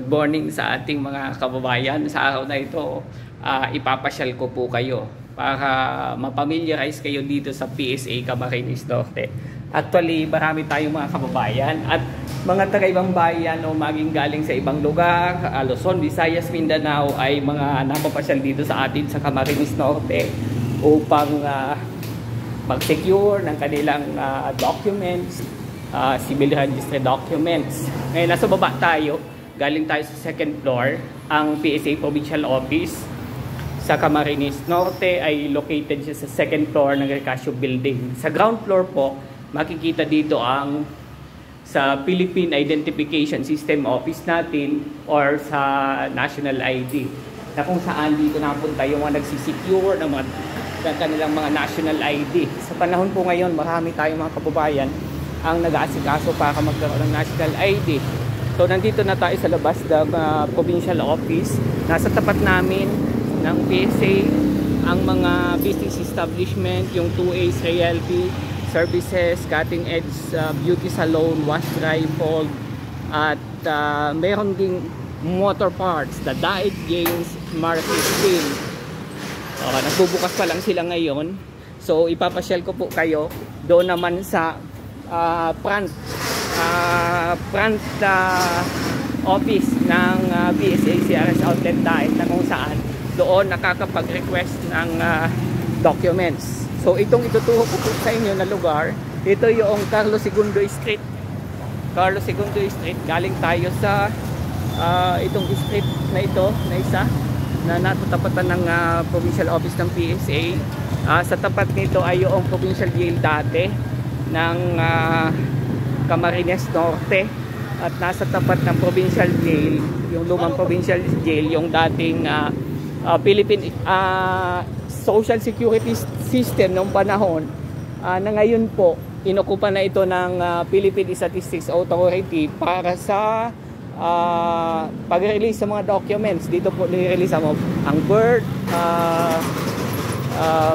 Good morning sa ating mga kababayan. Sa araw na ito, ipapasyal ko po kayo para mapamiliarize kayo dito sa PSA Camarines Norte. Actually, marami tayong mga kababayan at mga taga-ibang bayan o maging galing sa ibang lugar, Luzon, Visayas, Mindanao ay mga napapasyal dito sa atin sa Camarines Norte upang mag-secure ng kanilang documents, civil registry documents. Ngayon, nasa baba tayo. Galing tayo sa second floor. Ang PSA Provincial Office sa Camarines Norte ay located siya sa second floor ng Recasio Building. Sa ground floor po, makikita dito ang sa Philippine Identification System Office natin or sa National ID, na kung saan dito napunta yung mga nagsisecure ng kanilang mga National ID. Sa panahon po ngayon, marami tayong mga kababayan ang nag-aasikaso para magkaroon ng National ID. So nandito na tayo sa labas ng provincial office. Nasa tapat namin ng PSA ang mga business establishment, yung 2A's Realty Services, Cutting Edge Beauty Salon, Wash Dry Fold, at meron ding motor parts, the Diet Games Market Field. Nagbubukas pa lang sila ngayon. So ipapasyal ko po kayo doon naman sa front office ng PSA CRS Outlet Diet, na kung saan doon nakakapag-request ng documents. So itong ituturo ko po sa inyo na lugar, ito yung Carlos II Street. Carlos II Street, galing tayo sa itong street na ito na isa na natutapatan ng provincial office ng PSA. Sa tapat nito ay yung provincial jail dati ng Camarines Norte, at nasa tapat ng provincial jail, yung lumang provincial jail, yung dating Philippine Social Security System noong panahon, na ngayon po inokupa na ito ng Philippine Statistics Authority para sa pag-release sa mga documents. Dito po nire-release ang birth,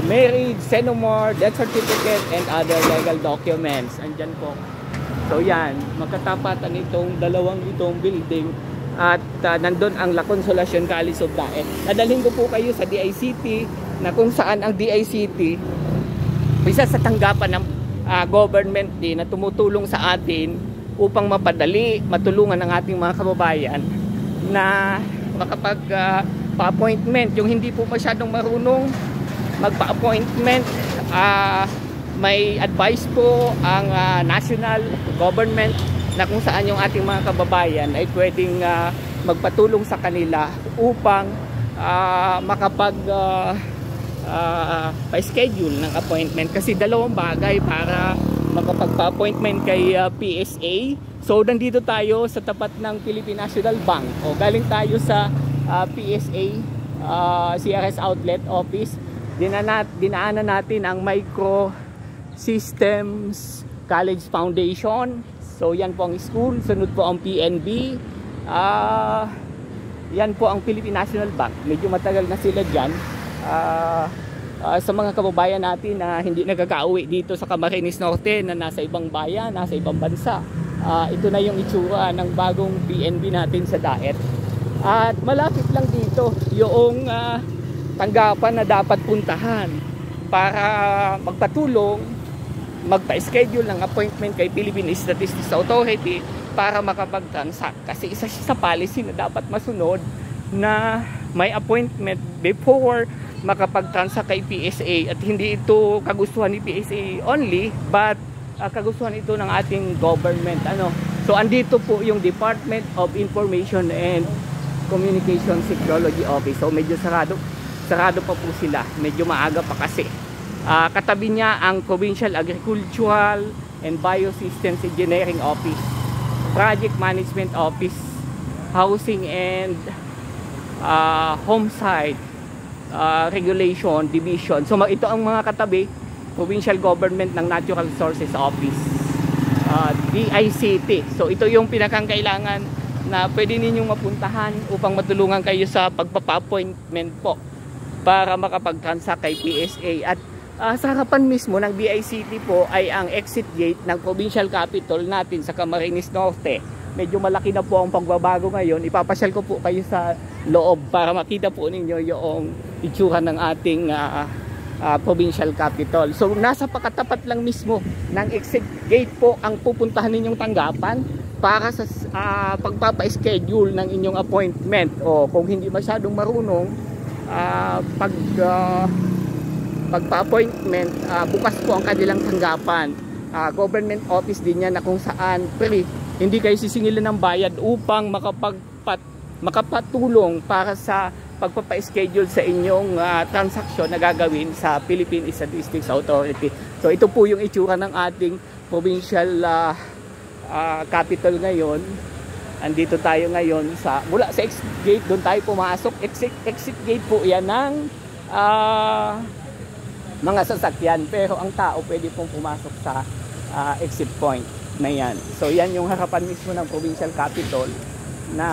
marriage, senomar, death certificate, and other legal documents. Andyan po. So yan, magkatapatan itong itong building, at nandun ang La Consolacion College of Daet. Nadalhin ko po kayo sa DICT, na kung saan ang DICT isa sa tanggapan ng government din na tumutulong sa atin upang matulungan ng ating mga kababayan na makapag-pa-appointment. Yung hindi po masyadong marunong magpa-appointment, may advice po ang national government na kung saan yung ating mga kababayan ay pwedeng magpatulong sa kanila upang pa-schedule ng appointment. Kasi dalawang bagay para makapagpa-appointment kay PSA. So nandito tayo sa tapat ng Philippine National Bank. Galing tayo sa PSA CRS Outlet Office. Dinaanan natin ang Micro Systems College Foundation. So yan po ang school. Sunod po ang PNB. Yan po ang Philippine National Bank. Medyo matagal na sila dyan. Sa mga kababayan natin na hindi nagkakauwi dito sa Camarines Norte, na nasa ibang bayan, nasa ibang bansa, ito na yung itsura ng bagong PNB natin sa Daet. At malapit lang dito yung tanggapan na dapat puntahan para magpatulong, magpa-schedule ng appointment kay Philippine Statistics Authority para makapag-transact. Kasi isa siya sa policy na dapat masunod, na may appointment before makapag-transact kay PSA, at hindi ito kagustuhan ni PSA only, but kagustuhan ito ng ating government. So andito po yung Department of Information and Communication Technology Office. So medyo sarado pa po sila, medyo maaga pa kasi. Katabi niya ang Provincial Agricultural and Biosystems Engineering Office, Project Management Office, Housing and Homesite Regulation Division. So ito ang mga katabi, Provincial Government ng Natural Resources Office, DICT. So ito yung pinakangkailangan na pwede ninyong mapuntahan upang matulungan kayo sa pagpapa-appointment po para makapag-transact kay PSA. At sa harapan mismo ng DICT po ay ang exit gate ng provincial capital natin sa Camarines Norte. medyo malaki na po ang pagbabago ngayon. Ipapasyal ko po kayo sa loob para makita po ninyo yung itsura ng ating provincial capital. So nasa pakatapat lang mismo ng exit gate po ang pupuntahan ninyong tanggapan para sa pagpapa-schedule ng inyong appointment. O kung hindi masyadong marunong, pagpa-appointment, bukas po ang kanilang tanggapan. Government office din yan na kung saan free, hindi kayo sisingilin ng bayad upang makapatulong para sa pagpapa-schedule sa inyong transaksyon na gagawin sa Philippine Statistics Authority. So ito po yung itsura ng ating provincial capital ngayon. Andito tayo ngayon mula sa exit gate, doon tayo pumasok. Exit gate po yan ng mga sasakyan, pero ang tao pwede pong pumasok sa exit point na yan. So yan yung harapan mismo ng provincial capital na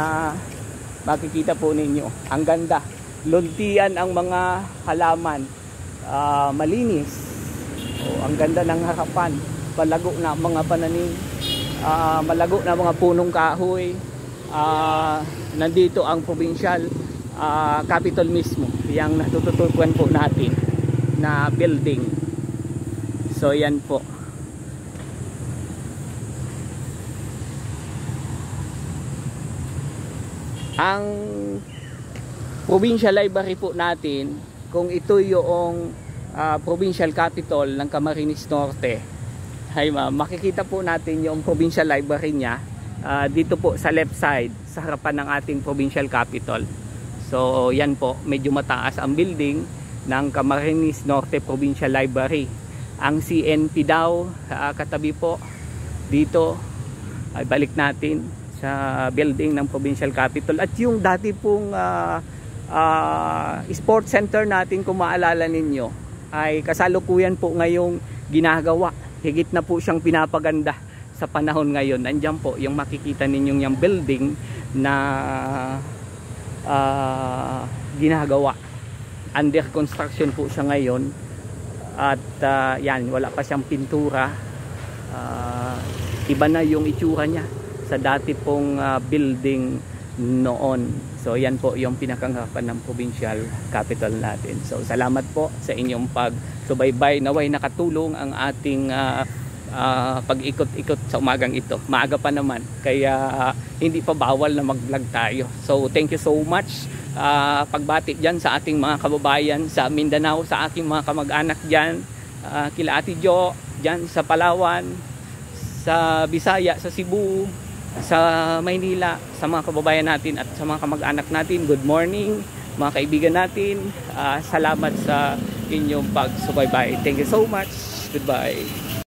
makikita po ninyo. Ang ganda, luntian ang mga halaman, malinis. Ang ganda ng harapan, palago na mga pananim, malago na mga punong kahoy. Nandito ang provincial capital mismo, yung natututukan po natin na building. So yan po. Ang provincial library po natin, kung ito yung provincial capital ng Camarines Norte, ay makikita po natin yung provincial library niya dito po sa left side, sa harapan ng ating provincial capital. So yan po, medyo mataas ang building ng Camarines Norte Provincial Library. Ang CNP daw katabi po dito. Ay balik natin sa building ng provincial capital. At yung dati pong sports center natin, kung maalala ninyo, ay kasalukuyan po ngayong ginagawa. Higit na po siyang pinapaganda sa panahon ngayon. Nandiyan po yung makikita ninyong yung building na ginagawa. Under construction po siya ngayon. At yan, wala pa siyang pintura. Iba na yung itsura niya sa dati pong building noon. So yan po yung pinakanghapan ng provincial capital natin. So salamat po sa inyong pagsubaybay. Naway nakatulong ang ating pag-ikot-ikot sa umagang ito. Maaga pa naman, kaya hindi pa bawal na mag-vlog tayo. So thank you so much. Pagbati dyan sa ating mga kababayan sa Mindanao, sa aking mga kamag-anak dyan, kila Ate Jo dyan sa Palawan, sa Bisaya, sa Cebu, sa Maynila, sa mga kababayan natin at sa mga kamag-anak natin. Good morning mga kaibigan natin. Salamat sa inyong pagsubaybay. Thank you so much. Goodbye.